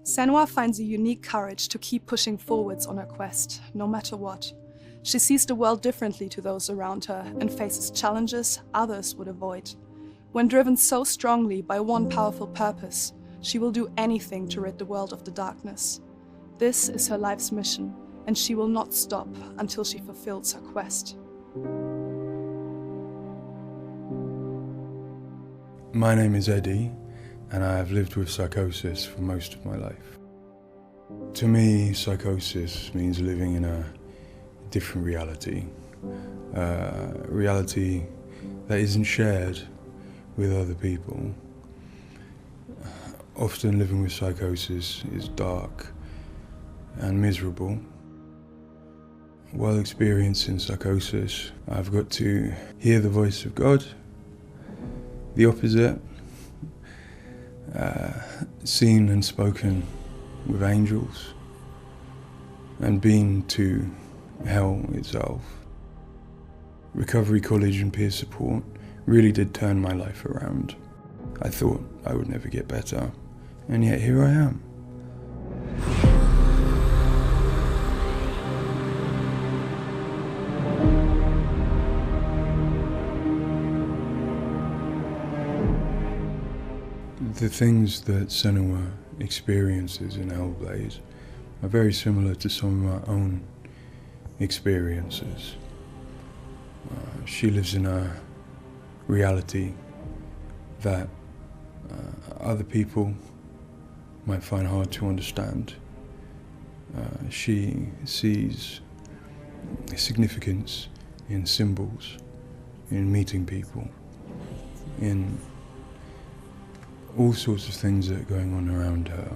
Senua finds a unique courage to keep pushing forwards on her quest, no matter what. She sees the world differently to those around her and faces challenges others would avoid. When driven so strongly by one powerful purpose, she will do anything to rid the world of the darkness. This is her life's mission, and she will not stop until she fulfills her quest. My name is Eddie, and I have lived with psychosis for most of my life. To me, psychosis means living in a different reality. A reality that isn't shared with other people. Often living with psychosis is dark and miserable. While experiencing psychosis, I've got to hear the voice of God, the opposite, seen and spoken with angels, and been to hell itself. Recovery college and peer support really did turn my life around. I thought I would never get better, and yet here I am. The things that Senua experiences in Hellblade are very similar to some of my own experiences. She lives in a reality that other people might find hard to understand. She sees significance in symbols, in meeting people, in all sorts of things that are going on around her.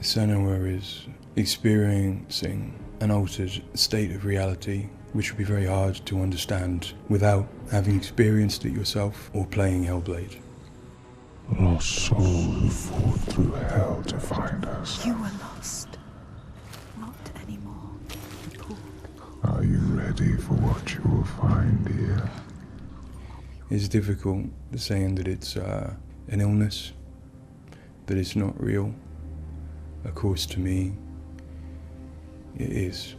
Senua is experiencing an altered state of reality which would be very hard to understand without having experienced it yourself or playing Hellblade. Lost soul who fought through hell to find us. You were lost. Not anymore. Are you ready for what you will find here? It's difficult saying that it's an illness, that it's not real. Of course, to me, it is.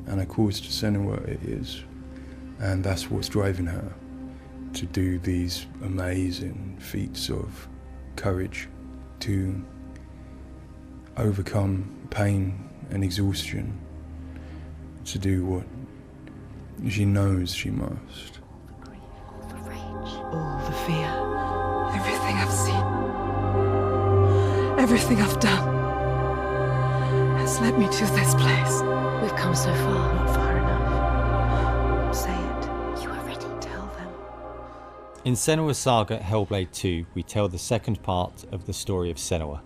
And of course, to Senua, it is. And that's what's driving her to do these amazing feats of courage, to overcome pain and exhaustion, to do what she knows she must. All the rage, all the fear, Everything I've seen, everything I've done, has led me to this place. we've come so far, not far enough. Say it. You are ready. Tell them. In Senua's Saga, Hellblade II, we tell the second part of the story of Senua,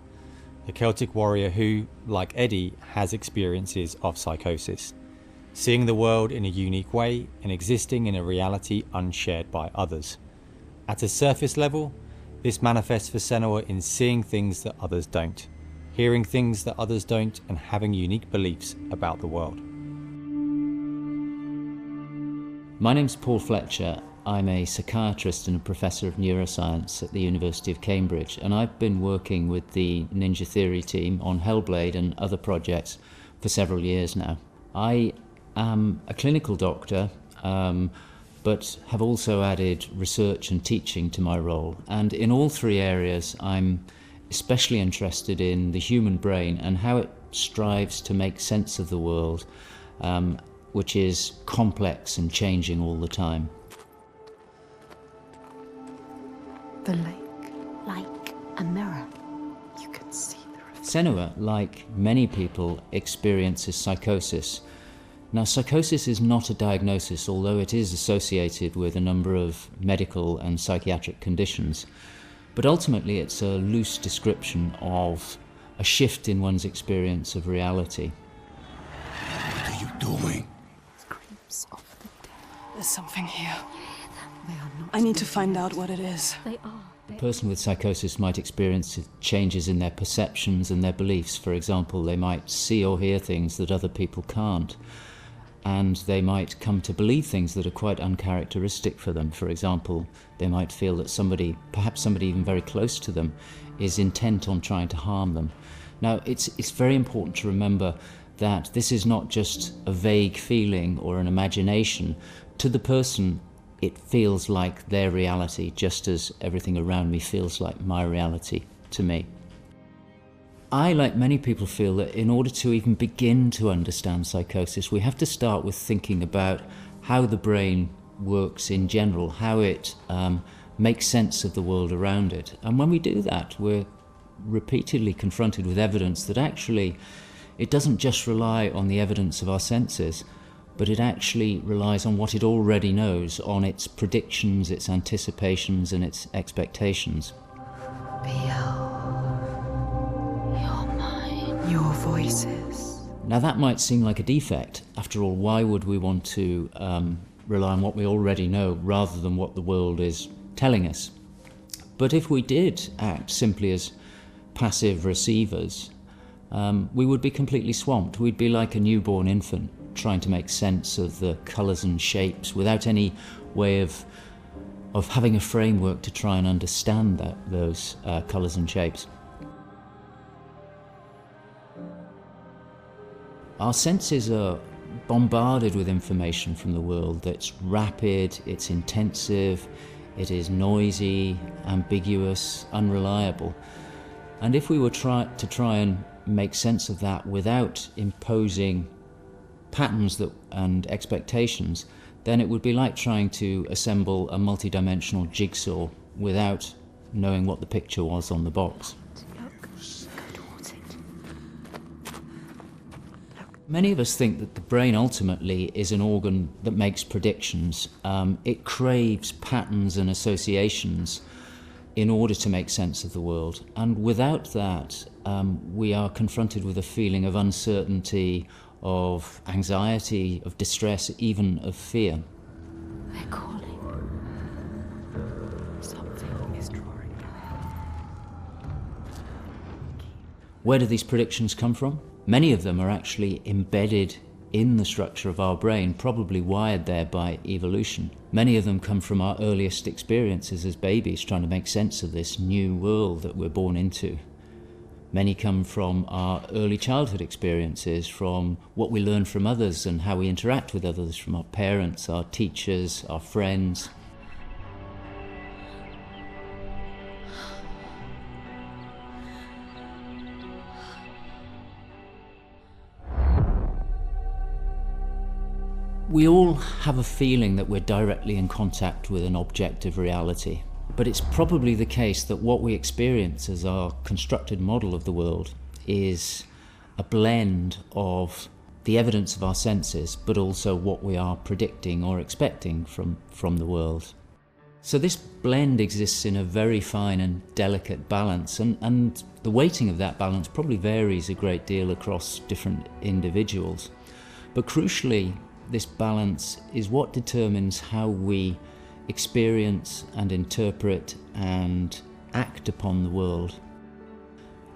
a Celtic warrior who, like Eddie, has experiences of psychosis, seeing the world in a unique way and existing in a reality unshared by others. At a surface level, this manifests for Senua in seeing things that others don't, hearing things that others don't, and having unique beliefs about the world. My name's Paul Fletcher. I'm a psychiatrist and a professor of neuroscience at the University of Cambridge, and I've been working with the Ninja Theory team on Hellblade and other projects for several years now. I am a clinical doctor, but have also added research and teaching to my role. And in all three areas, I'm especially interested in the human brain and how it strives to make sense of the world, which is complex and changing all the time. The lake, like a mirror. You can see the reflection. Senua, like many people, experiences psychosis. Now, psychosis is not a diagnosis, although it is associated with a number of medical and psychiatric conditions. But ultimately, it's a loose description of a shift in one's experience of reality. What are you doing? Screams of the dead. There's something here. They are not. I need to find out what it is. They are. A person with psychosis might experience changes in their perceptions and their beliefs. For example, they might see or hear things that other people can't. and they might come to believe things that are quite uncharacteristic for them. For example, they might feel that somebody, perhaps somebody even very close to them, is intent on trying to harm them. Now, it's very important to remember that this is not just a vague feeling or an imagination. To the person, it feels like their reality, just as everything around me feels like my reality to me. I, like many people, feel that in order to even begin to understand psychosis, we have to start with thinking about how the brain works in general, how it makes sense of the world around it. And when we do that, we're repeatedly confronted with evidence that actually it doesn't just rely on the evidence of our senses, but it actually relies on what it already knows, on its predictions, its anticipations, and its expectations. Your voices. Now that might seem like a defect. After all, why would we want to rely on what we already know rather than what the world is telling us? But if we did act simply as passive receivers, we would be completely swamped. We'd be like a newborn infant trying to make sense of the colours and shapes without any way of having a framework to try and understand those colours and shapes. Our senses are bombarded with information from the world that's rapid, it's intensive, it is noisy, ambiguous, unreliable. And if we were to try and make sense of that without imposing patterns and expectations, then it would be like trying to assemble a multi-dimensional jigsaw without knowing what the picture was on the box. Many of us think that the brain ultimately is an organ that makes predictions. It craves patterns and associations in order to make sense of the world. And without that, we are confronted with a feeling of uncertainty, of anxiety, of distress, even of fear. They're calling. Something is drawing near. Where do these predictions come from? Many of them are actually embedded in the structure of our brain, probably wired there by evolution. Many of them come from our earliest experiences as babies, trying to make sense of this new world that we're born into. Many come from our early childhood experiences, from what we learn from others and how we interact with others, from our parents, our teachers, our friends. We all have a feeling that we're directly in contact with an objective reality, but it's probably the case that what we experience as our constructed model of the world is a blend of the evidence of our senses, but also what we are predicting or expecting from the world. So this blend exists in a very fine and delicate balance, and the weighting of that balance probably varies a great deal across different individuals. But crucially, this balance is what determines how we experience and interpret and act upon the world.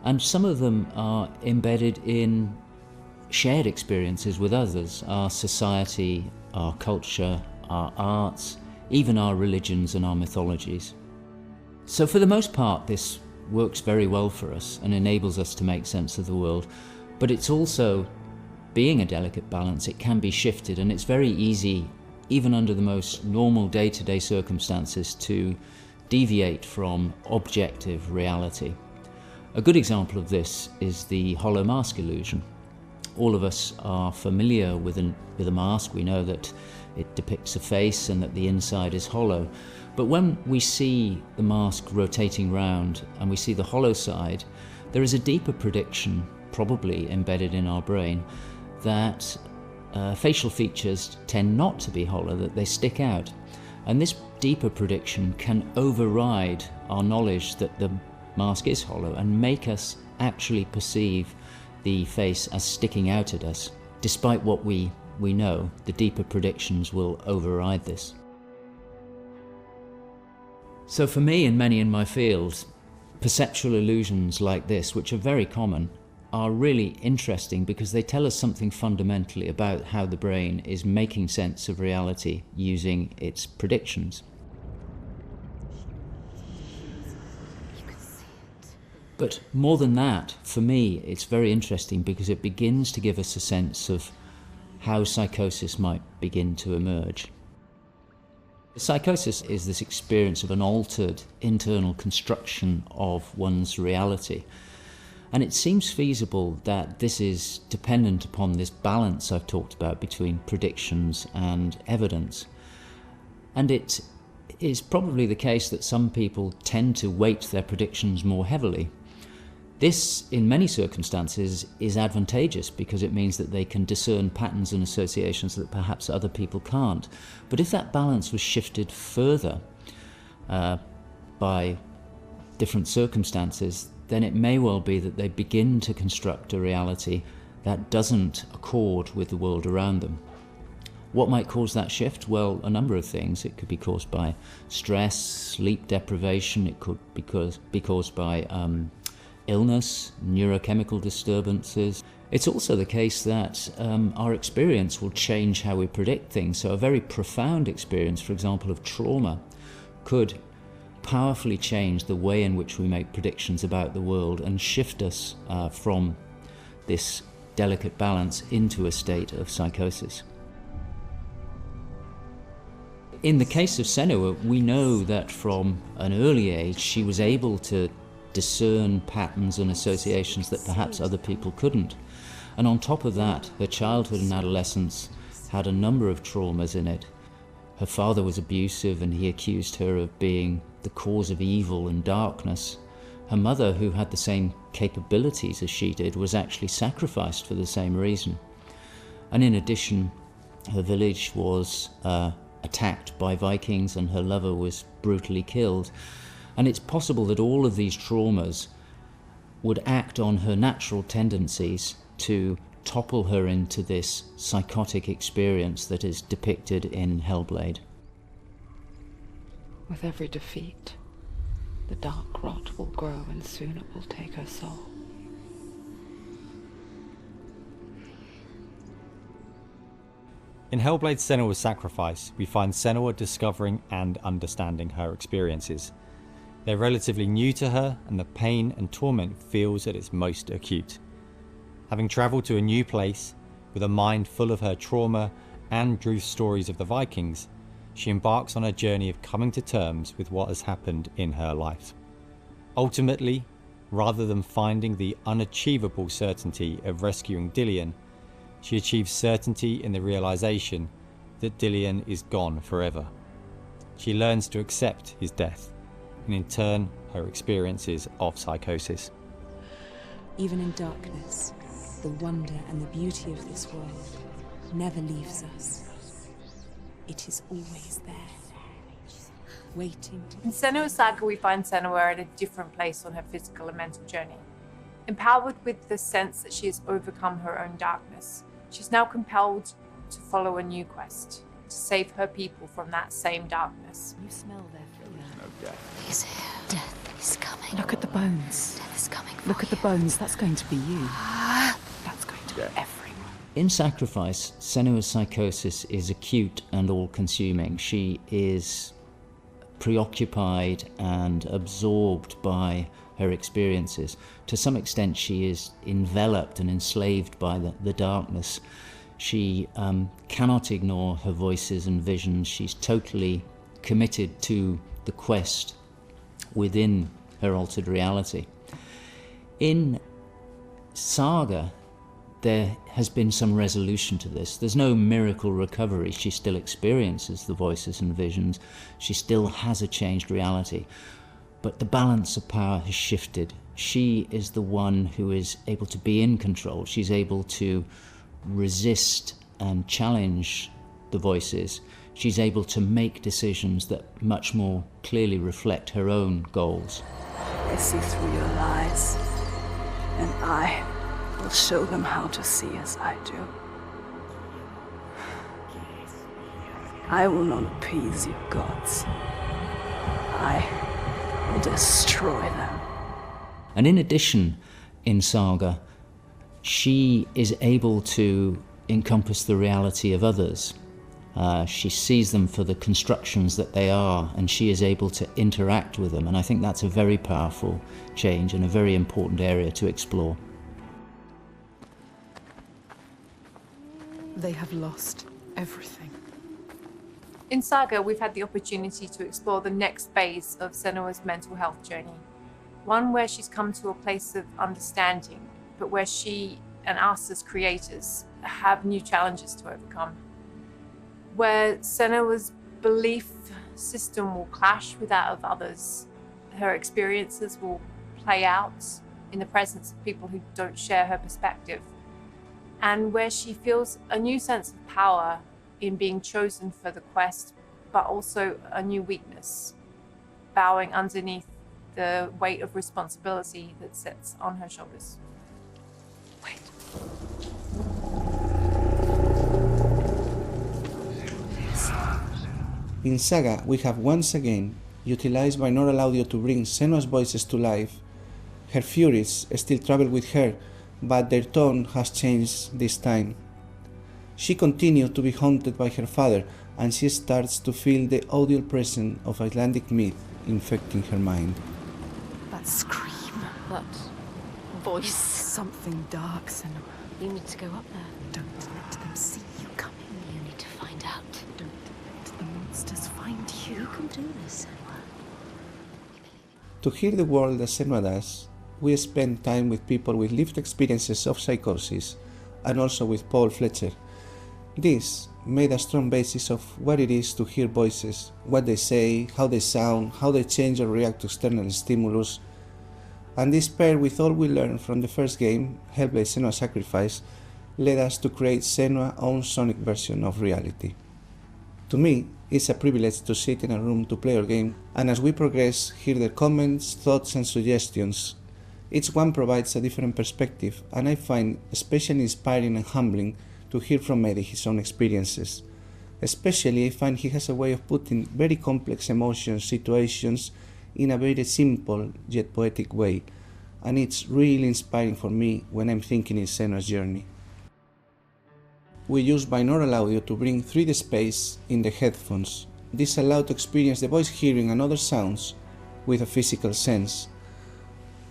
And some of them are embedded in shared experiences with others, our society, our culture, our arts, even our religions and our mythologies. So for the most part, this works very well for us and enables us to make sense of the world, but it's also, being a delicate balance, it can be shifted, and it's very easy, even under the most normal day-to-day circumstances, to deviate from objective reality. A good example of this is the hollow mask illusion. All of us are familiar with a mask. We know that it depicts a face and that the inside is hollow. But when we see the mask rotating round and we see the hollow side, there is a deeper prediction, probably embedded in our brain, that facial features tend not to be hollow, that they stick out. And this deeper prediction can override our knowledge that the mask is hollow and make us actually perceive the face as sticking out at us. Despite what we know, the deeper predictions will override this. So for me and many in my field, perceptual illusions like this, which are very common, are really interesting because they tell us something fundamentally about how the brain is making sense of reality using its predictions. But more than that, for me, it's very interesting because it begins to give us a sense of how psychosis might begin to emerge. Psychosis is this experience of an altered internal construction of one's reality. And it seems feasible that this is dependent upon this balance I've talked about between predictions and evidence. And it is probably the case that some people tend to weight their predictions more heavily. This, in many circumstances, is advantageous because it means that they can discern patterns and associations that perhaps other people can't. But if that balance was shifted further by different circumstances, then it may well be that they begin to construct a reality that doesn't accord with the world around them. What might cause that shift? Well, a number of things. It could be caused by stress, sleep deprivation. It could be caused by illness, neurochemical disturbances. It's also the case that our experience will change how we predict things. So a very profound experience, for example, of trauma, could powerfully change the way in which we make predictions about the world and shift us from this delicate balance into a state of psychosis. In the case of Senua, we know that from an early age she was able to discern patterns and associations that perhaps other people couldn't. And on top of that, her childhood and adolescence had a number of traumas in it. Her father was abusive and he accused her of being the cause of evil and darkness. Her mother, who had the same capabilities as she did, was actually sacrificed for the same reason. And in addition, her village was attacked by Vikings and her lover was brutally killed. And it's possible that all of these traumas would act on her natural tendencies to topple her into this psychotic experience that is depicted in Hellblade. With every defeat, the dark rot will grow and soon it will take her soul. In Hellblade Senua's Sacrifice, we find Senua discovering and understanding her experiences. They're relatively new to her, and the pain and torment feels at its most acute. Having travelled to a new place, with a mind full of her trauma and truth stories of the Vikings, she embarks on a journey of coming to terms with what has happened in her life. Ultimately, rather than finding the unachievable certainty of rescuing Dillion, she achieves certainty in the realisation that Dillion is gone forever. She learns to accept his death, and in turn, her experiences of psychosis. Even in darkness, the wonder and the beauty of this world never leaves us. It is always there, waiting to... In Senua's Saga, we find Senua at a different place on her physical and mental journey. Empowered with the sense that she has overcome her own darkness, she's now compelled to follow a new quest, to save her people from that same darkness. You smell their fear. He's here. Death is coming. Look at the bones. Death is coming. Look at the bones. That's going to be you. That's going to be everyone. In Sacrifice, Senua's psychosis is acute and all-consuming. She is preoccupied and absorbed by her experiences. To some extent, she is enveloped and enslaved by the darkness. She cannot ignore her voices and visions. She's totally committed to the quest within her altered reality. In Saga, there has been some resolution to this. There's no miracle recovery. She still experiences the voices and visions. She still has a changed reality. But the balance of power has shifted. She is the one who is able to be in control. She's able to resist and challenge the voices. She's able to make decisions that much more clearly reflect her own goals. They see through your lies, and I will show them how to see as I do. I will not appease your gods. I will destroy them. And in addition, in Saga, she is able to encompass the reality of others. She sees them for the constructions that they are, and she is able to interact with them. And I think that's a very powerful change and a very important area to explore. They have lost everything. In Saga, we've had the opportunity to explore the next phase of Senua's mental health journey. One where she's come to a place of understanding, but where she and us as creators have new challenges to overcome. Where Senua's belief system will clash with that of others. Her experiences will play out in the presence of people who don't share her perspective. And where she feels a new sense of power in being chosen for the quest, but also a new weakness, bowing underneath the weight of responsibility that sits on her shoulders. Wait. In Saga, we have once again utilized binaural audio to bring Senua's voices to life. Her furies still travel with her, but their tone has changed this time. She continues to be haunted by her father, and she starts to feel the audial presence of Icelandic myth infecting her mind. That scream. That voice. Something dark, Senua. You need to go up there. Don't let them see you coming. You need to find out. Don't let the monsters find you. You can do this, Senua. To hear the world as Senua does, we spend time with people with lived experiences of psychosis, and also with Paul Fletcher. This made a strong basis of what it is to hear voices, what they say, how they sound, how they change or react to external stimulus. And this paired with all we learned from the first game, Hellblade Senua's Sacrifice, led us to create Senua's own sonic version of reality. To me, it's a privilege to sit in a room to play our game, and as we progress, hear their comments, thoughts and suggestions. Each one provides a different perspective, and I find especially inspiring and humbling to hear from Eddie his own experiences. Especially, I find he has a way of putting very complex emotions, situations, in a very simple yet poetic way, and it's really inspiring for me when I'm thinking in Senua's journey. We use binaural audio to bring 3D space in the headphones. This allows to experience the voice hearing and other sounds with a physical sense.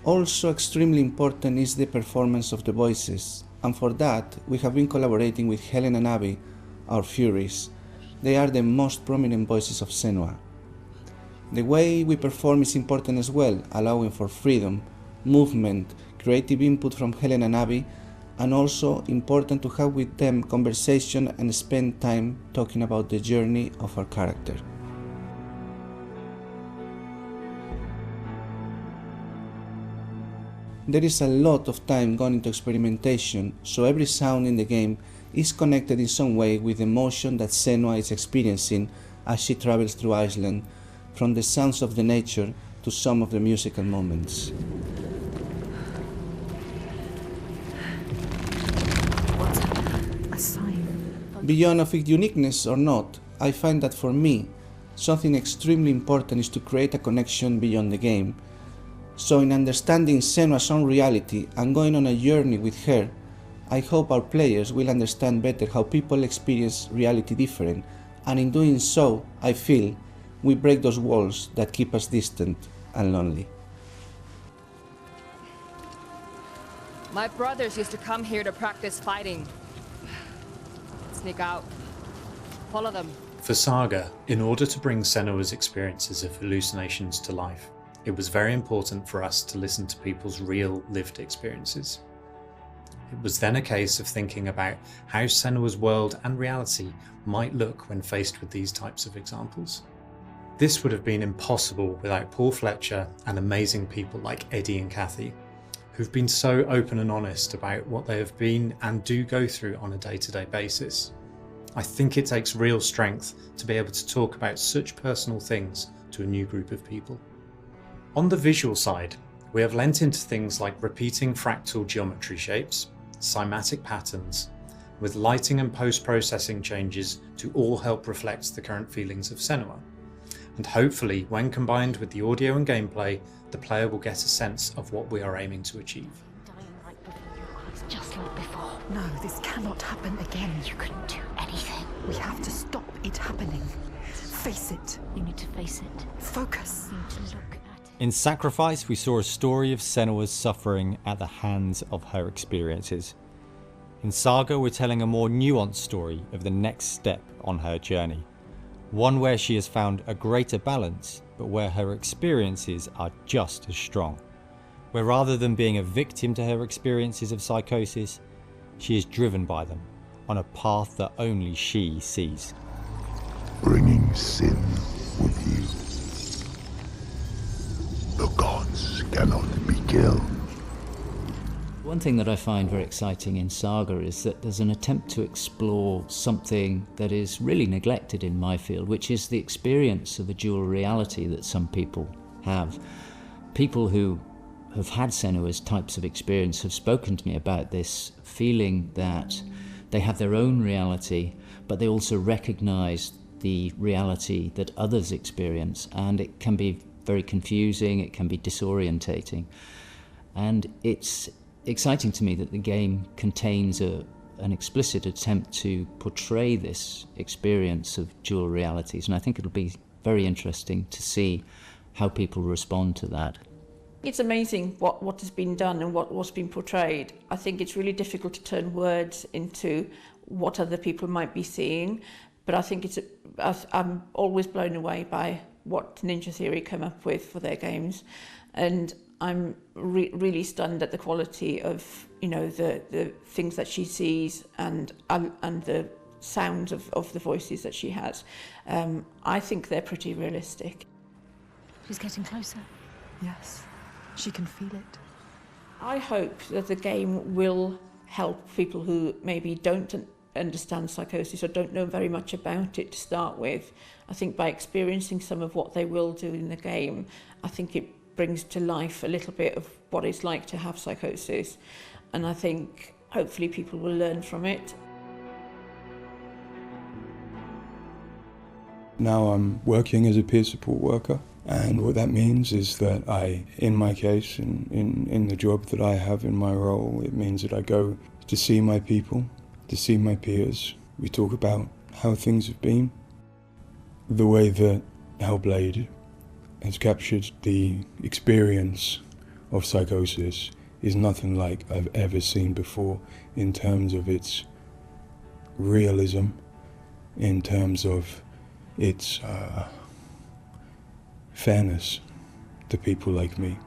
Also extremely important is the performance of the voices, and for that we have been collaborating with Helen and Abby, our Furies. They are the most prominent voices of Senua. The way we perform is important as well, allowing for freedom, movement, creative input from Helen and Abby, and also important to have with them conversation and spend time talking about the journey of our character. There is a lot of time gone into experimentation, so every sound in the game is connected in some way with the emotion that Senua is experiencing as she travels through Iceland, from the sounds of the nature to some of the musical moments. What's a sign? Beyond of its uniqueness or not, I find that for me, something extremely important is to create a connection beyond the game. So in understanding Senua's own reality and going on a journey with her, I hope our players will understand better how people experience reality different, and in doing so, I feel we break those walls that keep us distant and lonely. My brothers used to come here to practice fighting. Sneak out. Follow them. For Saga, in order to bring Senua's experiences of hallucinations to life, it was very important for us to listen to people's real lived experiences. It was then a case of thinking about how Senua's world and reality might look when faced with these types of examples. This would have been impossible without Paul Fletcher and amazing people like Eddie and Kathy, who've been so open and honest about what they have been and do go through on a day-to-day basis. I think it takes real strength to be able to talk about such personal things to a new group of people. On the visual side, we have lent into things like repeating fractal geometry shapes, cymatic patterns, with lighting and post-processing changes to all help reflect the current feelings of Senua. And hopefully, when combined with the audio and gameplay, the player will get a sense of what we are aiming to achieve. Dying right before your eyes, just just like before. No, this cannot happen again. You couldn't do anything. We have to stop it happening. Face it. You need to face it. Focus. You need to look at it. In Sacrifice, we saw a story of Senua's suffering at the hands of her experiences. In Saga, we're telling a more nuanced story of the next step on her journey. One where she has found a greater balance, but where her experiences are just as strong. Where rather than being a victim to her experiences of psychosis, she is driven by them on a path that only she sees. Bringing sin with you. The gods cannot be killed. One thing that I find very exciting in Saga is that there's an attempt to explore something that is really neglected in my field, which is the experience of a dual reality that some people have. People who have had Senua's types of experience have spoken to me about this feeling that they have their own reality, but they also recognize the reality that others experience, and it can be very confusing, it can be disorientating. And it's exciting to me that the game contains an explicit attempt to portray this experience of dual realities, and I think it'll be very interesting to see how people respond to that. It's amazing what has been done and what's been portrayed. I think it's really difficult to turn words into what other people might be seeing, but I think I'm always blown away by what Ninja Theory come up with for their games, and I'm really stunned at the quality of the things that she sees and the sounds of the voices that she has. I think they're pretty realistic. She's getting closer. Yes, she can feel it. I hope that the game will help people who maybe don't understand psychosis or don't know very much about it to start with. I think by experiencing some of what they will do in the game, I think it brings to life a little bit of what it's like to have psychosis, and I think hopefully people will learn from it. Now I'm working as a peer support worker, and what that means is that in my case, in the job that I have in my role, it means that I go to see my people, to see my peers. We talk about how things have been. The way that Hellblade has captured the experience of psychosis is nothing like I've ever seen before in terms of its realism, in terms of its fairness to people like me.